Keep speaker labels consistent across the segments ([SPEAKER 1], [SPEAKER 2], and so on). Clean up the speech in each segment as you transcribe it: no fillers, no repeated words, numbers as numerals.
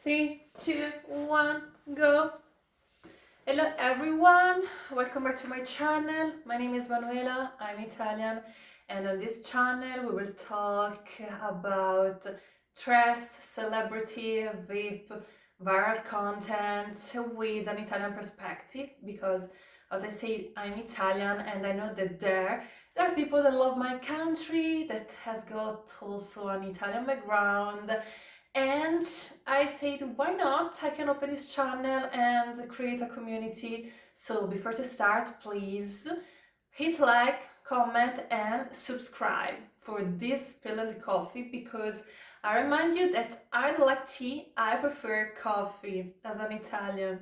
[SPEAKER 1] Three, two, one, go! Hello everyone, welcome back to my channel. My name is Manuela, I'm Italian, and on this channel we will talk about stress, celebrity, VIP, viral content with an Italian perspective, because as I said, I'm Italian and I know that there are people that love my country, that has got also an Italian background, and I said, why not? I can open this channel and create a community. So before to start, please hit like, comment and subscribe for this spill and coffee, because I remind you that I don't like tea, I prefer coffee as an Italian.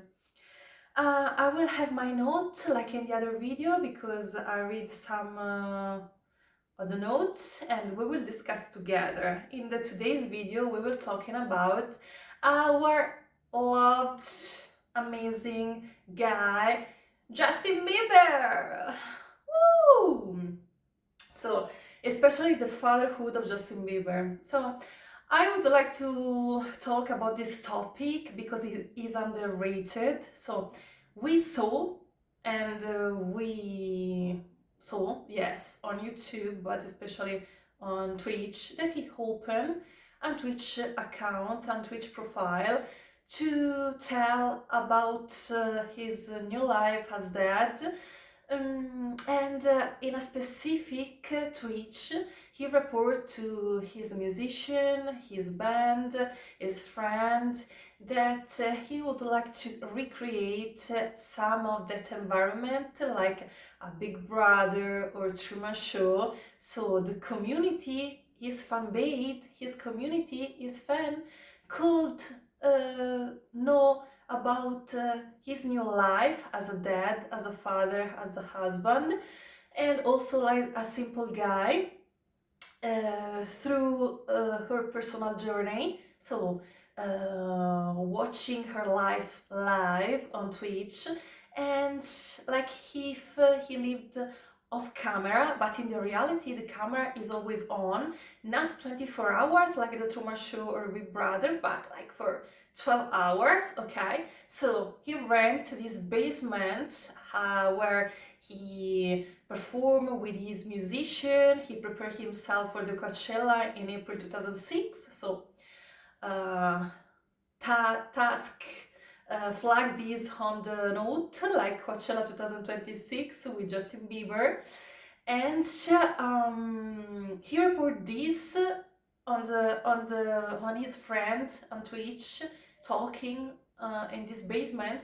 [SPEAKER 1] I will have my notes like in the other video, because I read some the notes and we will discuss together. In the today's video we will talking about our loved amazing guy Justin Bieber. Woo! So especially the fatherhood of Justin Bieber. So I would like to talk about this topic because it is underrated. So we saw and we saw, yes, on YouTube, but especially on Twitch, that he opened a Twitch account and Twitch profile to tell about his new life as dad. And in a specific Twitch, he reported to his musician, his band, his friend, that he would like to recreate some of that environment, like a Big Brother or Truman Show. So the community, his fan base, his community, his fan could know about his new life as a dad, as a father, as a husband, and also like a simple guy through her personal journey. So watching her life live on Twitch, and like if he lived off camera, but in the reality the camera is always on, not 24 hours like the Truman Show or Big Brother, but like for 12 hours, okay? So he rent this basement where he performed with his musician, he prepared himself for the Coachella in April 2006, so task flag this on the note, like Coachella 2026 with Justin Bieber, and he reported this on his friend on Twitch, talking in this basement.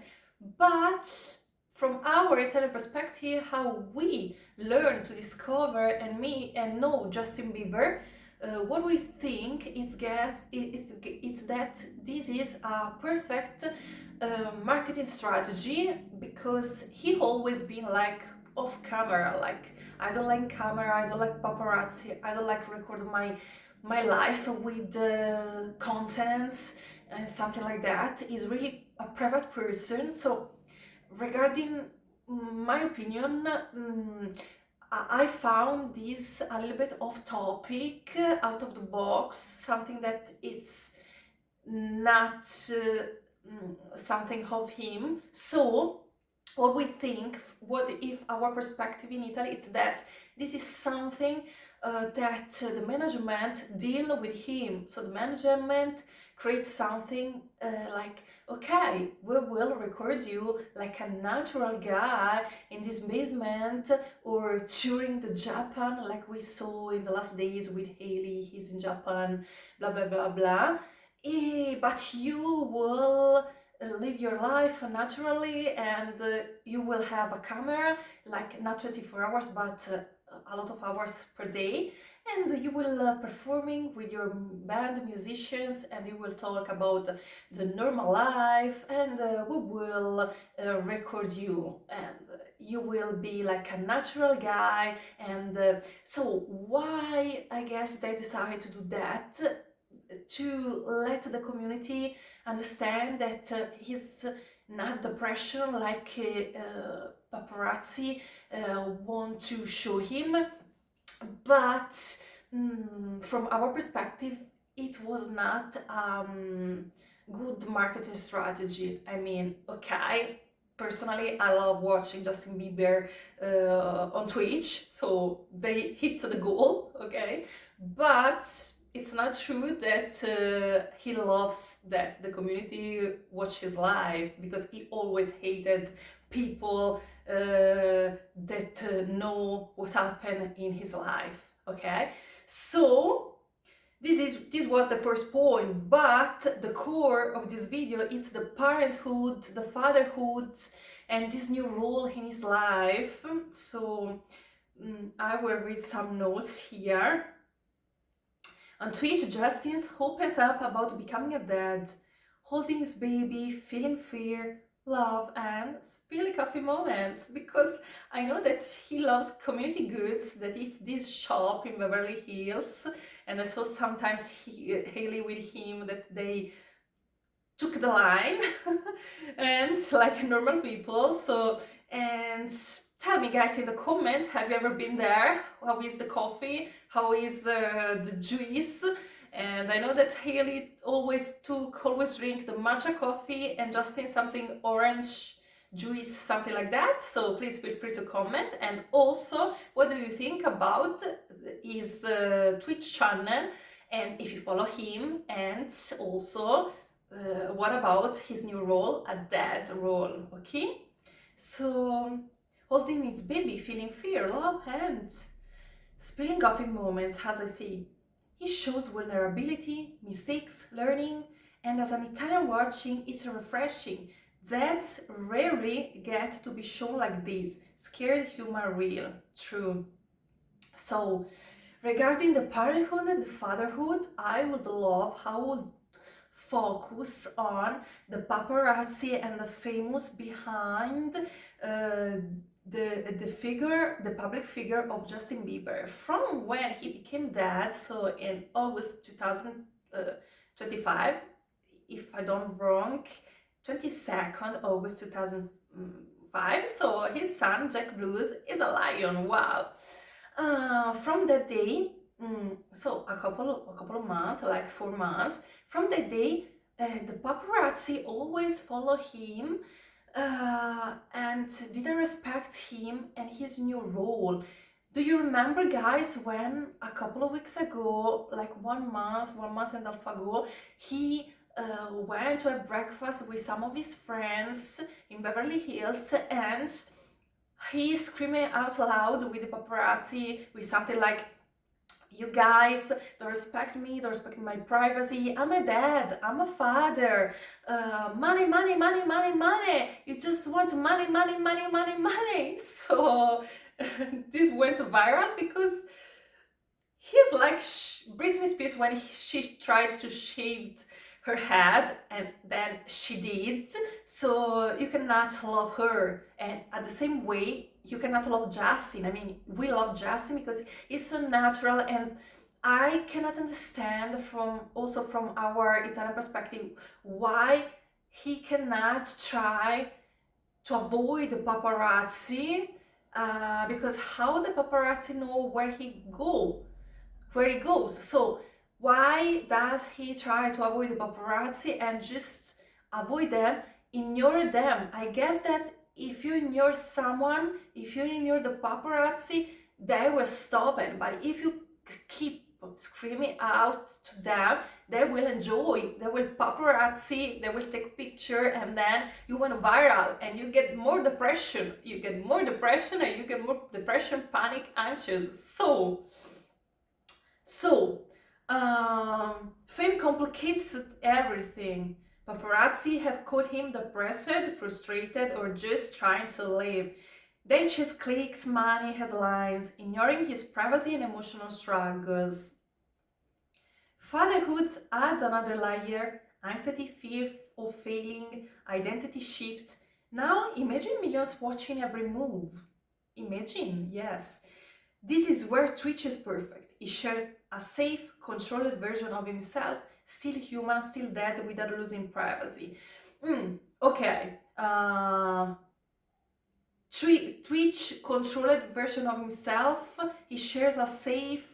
[SPEAKER 1] But from our Italian perspective, how we learn to discover and meet and know Justin Bieber, what we think it's that this is a perfect marketing strategy, because he always been like off camera, like I don't like camera, I don't like paparazzi, I don't like record my life with contents and something like that. He's really a private person. So regarding my opinion, I found this a little bit off topic, out of the box, something that it's not something of him. So what we think, what if our perspective in Italy is that this is something that the management deal with him. So the management creates something like, okay, we will record you like a natural guy in this basement, or touring the Japan like we saw in the last days with Haley, he's in Japan, blah blah blah blah. But you will live your life naturally, and you will have a camera, like not 24 hours but a lot of hours per day, and you will performing with your band musicians, and you will talk about the normal life, and we will record you, and you will be like a natural guy. And so why I guess they decided to do that, to let the community understand that he's not depression like paparazzi want to show him. But from our perspective, it was not good marketing strategy. I mean, okay, personally, I love watching Justin Bieber on Twitch, so they hit the goal, okay? But it's not true that he loves that the community watch his live, because he always hated people that know what happened in his life, okay? So this was the first point, but the core of this video is the parenthood, the fatherhood, and this new role in his life. So I will read some notes here. On Twitch, Justin opens up about becoming a dad, holding his baby, feeling fear, love, and spilling coffee moments, because I know that he loves community goods, that it's this shop in Beverly Hills, and I saw sometimes Haley with him that they took the line and like normal people. So, and tell me guys in the comment, have you ever been there? How is the coffee? How is the juice? And I know that Haley always drink the matcha coffee, and Justin something orange juice, something like that. So please feel free to comment. And also, what do you think about his Twitch channel, and if you follow him? And also, what about his new role, a dad role, okay? So, holding his baby, feeling fear, love, and spilling coffee moments, as I say. He shows vulnerability, mistakes, learning, and as an Italian watching, it's refreshing. Dads rarely get to be shown like this. Scared human real, true. So, regarding the parenthood and the fatherhood, I would love how would focus on the paparazzi and the famous behind the public figure of Justin Bieber from when he became dad, so in August 2025, if I don't wrong, 22nd August 2005. So his son Jack Blues is a lion. Wow. From that day, so a couple of months, like 4 months, from that day, the paparazzi always follow him and didn't respect him and his new role. Do you remember, guys, when a couple of weeks ago, like 1 month and a half ago, he went to a breakfast with some of his friends in Beverly Hills, and he screaming out loud with the paparazzi with something like, "You guys don't respect me, don't respect my privacy. I'm a dad, I'm a father. Money, money, money, money, money. You just want money, money, money, money, money." So this went viral because he's like Britney Spears when she tried to shave her head, and then she did. So you cannot love her, and at the same way you cannot love Justin. I mean, we love Justin because he's so natural, and I cannot understand from our Italian perspective why he cannot try to avoid the paparazzi, because how the paparazzi know where he goes. So why does he try to avoid the paparazzi and just avoid them, ignore them? I guess that if you ignore someone, if you ignore the paparazzi, they will stop it. But if you keep screaming out to them, they will enjoy, they will paparazzi, they will take picture, and then you went viral and you get more depression. And you get more depression, panic, anxious. So fame complicates everything. Paparazzi have caught him depressed, frustrated, or just trying to live. They chase clicks, money, headlines, ignoring his privacy and emotional struggles. Fatherhood adds another layer: anxiety, fear of failing, identity shift. Now imagine millions watching every move. Imagine, yes. This is where Twitch is perfect. He shares a safe, controlled version of himself, still human, still dead, without losing privacy. Okay. Twitch controlled version of himself. He shares a safe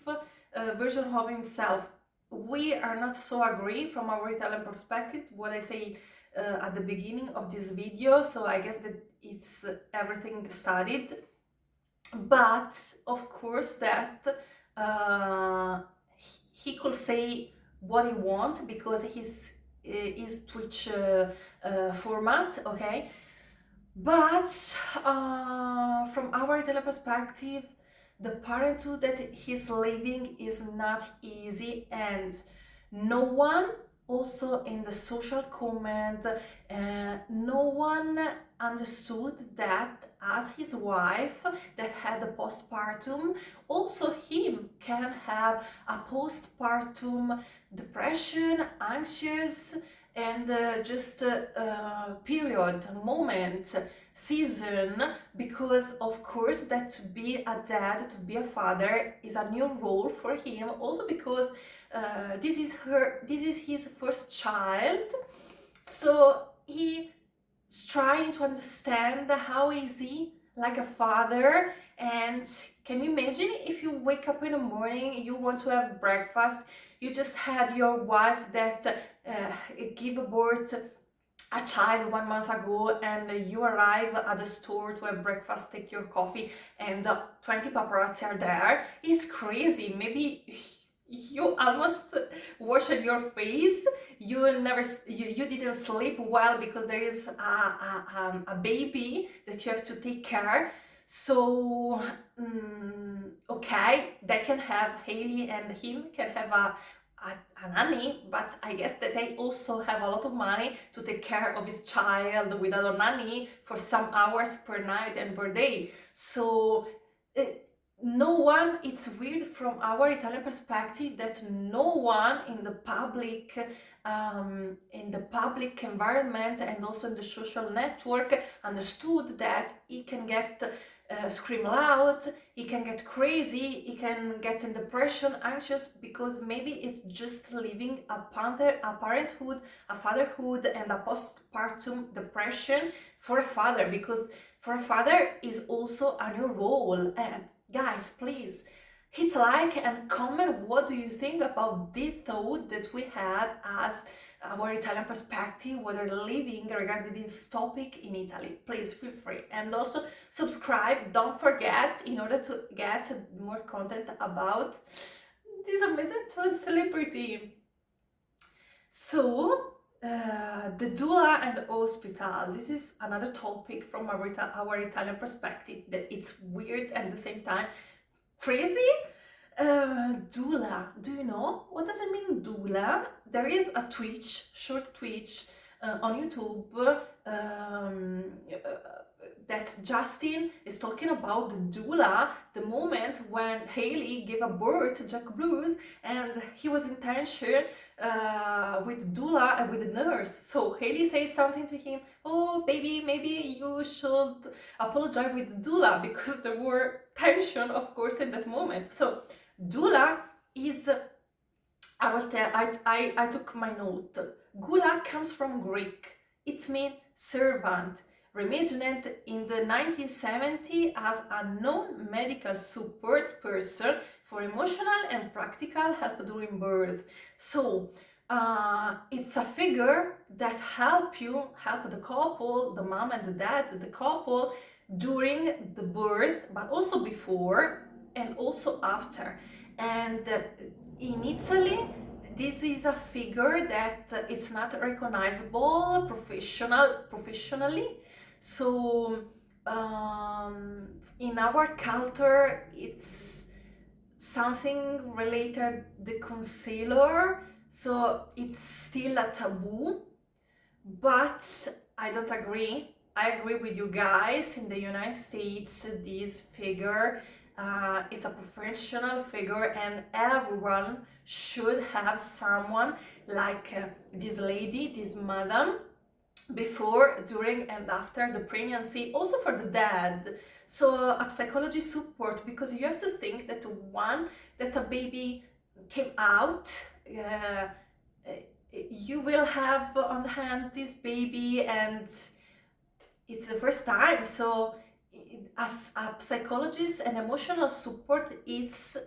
[SPEAKER 1] version of himself. we are not so agree from our Italian perspective what I say at the beginning of this video, so I guess that it's everything studied. But of course that he could say what he wants because his Twitch format, okay? But from our Italian perspective, the parenthood that he's living is not easy, and no one, also in the social comment, no one understood that as his wife that had a postpartum, also him can have a postpartum depression, anxious, and just period, moment, season, because of course that to be a dad, to be a father is a new role for him, also because this is his first child, so he's trying to understand how is he like a father. And can you imagine if you wake up in the morning, you want to have breakfast, you just had your wife that give birth a child 1 month ago, and you arrive at the store to have breakfast, take your coffee, and 20 paparazzi are there. It's crazy. Maybe you almost washed your face, you didn't sleep well because there is a baby that you have to take care. So okay, they can have, Hailey and him can have a nanny, but I guess that they also have a lot of money to take care of his child without a nanny for some hours per night and per day. So no one, it's weird from our Italian perspective that no one in the public environment and also in the social network understood that he can get scream loud, he can get crazy, he can get in depression, anxious, because maybe it's just living a parenthood, a fatherhood, and a postpartum depression for a father, because for a father is also a new role. And guys, please hit like and comment what do you think about the thought that we had as our Italian perspective, what are living regarding this topic in Italy. Please feel free, and also subscribe, don't forget, in order to get more content about this amazing celebrity. So the doula and the hospital, this is another topic from our Italian perspective that it's weird and at the same time crazy. Doula, do you know what does it mean, doula? There is a short Twitch on YouTube that Justin is talking about the doula, the moment when Hailey gave a birth to Jack Blues, and he was in tension with doula and with the nurse. So Hailey says something to him, oh baby, maybe you should apologize with doula, because there were tension, of course, in that moment. So doula is, I took my note. Gula comes from Greek. It means servant. Reimagined in the 1970s as a non-medical support person for emotional and practical help during birth. So it's a figure that help the couple, the mom and the dad, the couple, during the birth, but also before and also after. And in Italy, this is a figure that it's not recognizable professionally. So in our culture, it's something related the counselor, so it's still a taboo. But I don't agree. I agree with you guys. In the United States, this figure, it's a professional figure, and everyone should have someone like this lady, this madam, before, during, and after the pregnancy, also for the dad. So a psychology support, because you have to think that that a baby came out, you will have on hand this baby, and it's the first time. So as a psychologist and emotional support, it's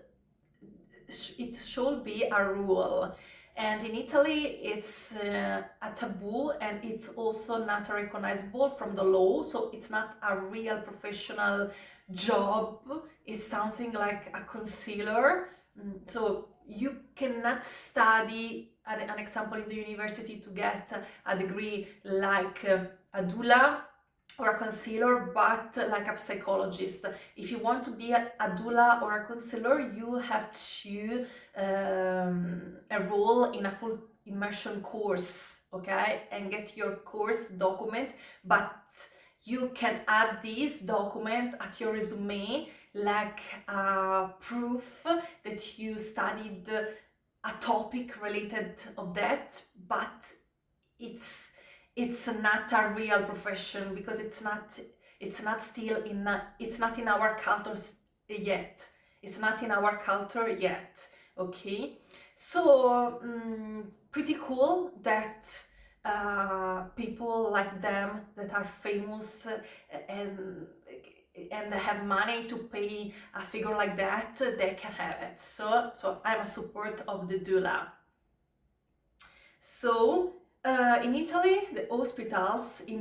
[SPEAKER 1] it should be a rule. And in Italy, it's a taboo, and it's also not recognizable from the law. So it's not a real professional job. It's something like a concealer. So you cannot study, an example, in the university to get a degree like a doula or a concealer, but like a psychologist. If you want to be a doula or a concealer, you have to enroll in a full immersion course, okay, and get your course document. But you can add this document at your resume like proof that you studied a topic related of that, but it's not a real profession, because it's not in our culture yet. It's not in our culture yet. Okay, so pretty cool that people like them that are famous and have money to pay a figure like that, they can have it. So I'm a support of the doula. So in Italy, in the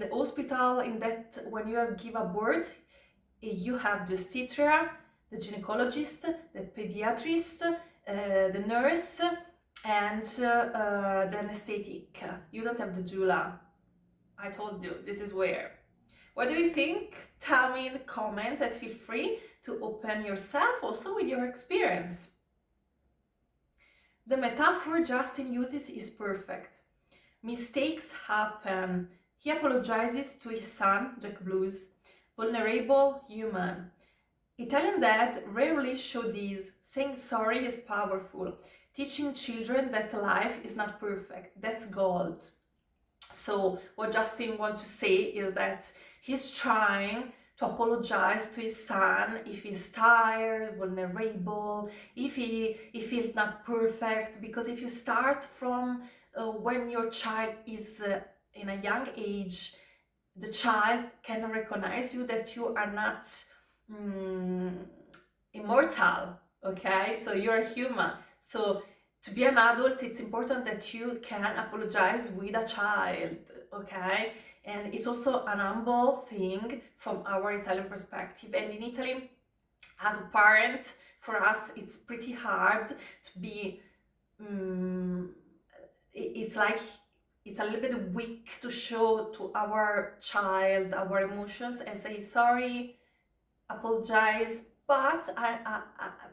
[SPEAKER 1] hospital, in that when you give a birth, you have the obstetrician, the gynecologist, the pediatrist, the nurse, and the anesthetic. You don't have the doula. I told you, this is where. What do you think? Tell me in the comments, and feel free to open yourself also with your experience. The metaphor Justin uses is perfect. Mistakes happen. He apologizes to his son, Jack Blues. Vulnerable, human. Italian dads rarely show these. Saying sorry is powerful. Teaching children that life is not perfect. That's gold. So what Justin wants to say is that he's trying to apologize to his son if he's tired, vulnerable, if he feels not perfect. Because if you start from when your child is in a young age, the child can recognize you that you are not immortal, okay? So you're a human. So to be an adult, it's important that you can apologize with a child, okay? And it's also an humble thing from our Italian perspective. And in Italy, as a parent, for us, it's pretty hard to be, it's like, it's a little bit weak to show to our child our emotions and say sorry, apologize. But I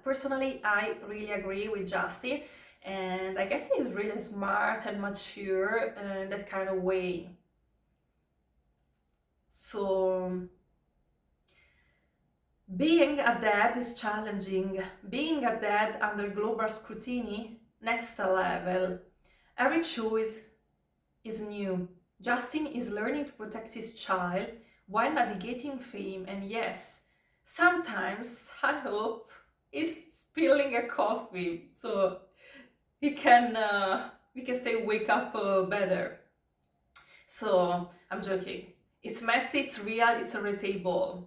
[SPEAKER 1] personally, I really agree with Justin. And I guess he's really smart and mature in that kind of way. So being a dad is challenging. Being a dad under global scrutiny, next level. Every choice is new. Justin is learning to protect his child while navigating fame, and yes, sometimes I hope he's spilling a coffee, so we can say wake up better. So I'm joking. It's messy, it's real, it's relatable.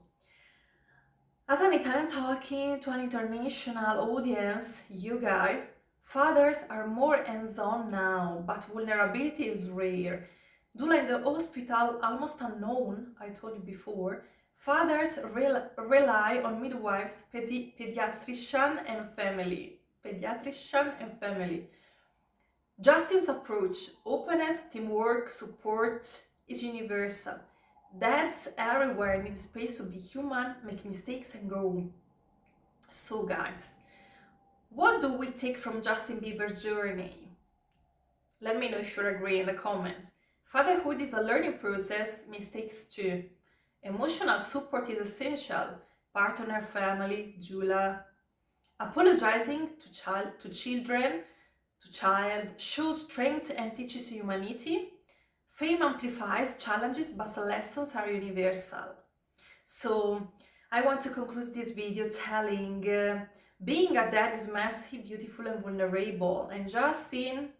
[SPEAKER 1] As an Italian talking to an international audience, you guys, fathers are more hands-on now, but vulnerability is rare. Doula in the hospital, almost unknown, I told you before. Fathers rely on midwives, pediatrician and family. Justin's approach, openness, teamwork, support, is universal. Dads everywhere need space to be human, make mistakes and grow. So guys, what do we take from Justin Bieber's journey? Let me know if you agree in the comments. Fatherhood is a learning process, mistakes too. Emotional support is essential. Partner, family, doula. Apologizing to child shows strength and teaches humanity. Fame amplifies challenges, but lessons are universal. So I want to conclude this video telling being a dad is messy, beautiful and vulnerable, and Justin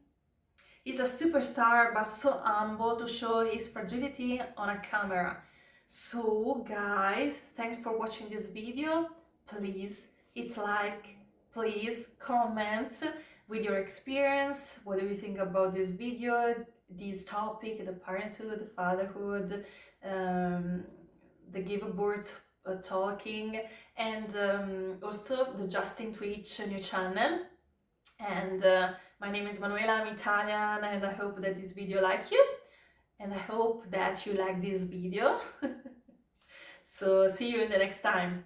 [SPEAKER 1] is a superstar but so humble to show his fragility on a camera. So guys, thanks for watching this video. Please hit like, please comment with your experience. What do you think about this video, this topic, the parenthood, the fatherhood, the give birth talking, and also the Justin Twitch new channel. And my name is Manuela, I'm Italian, and I hope that this video like you, and I hope that you like this video. So see you in the next time.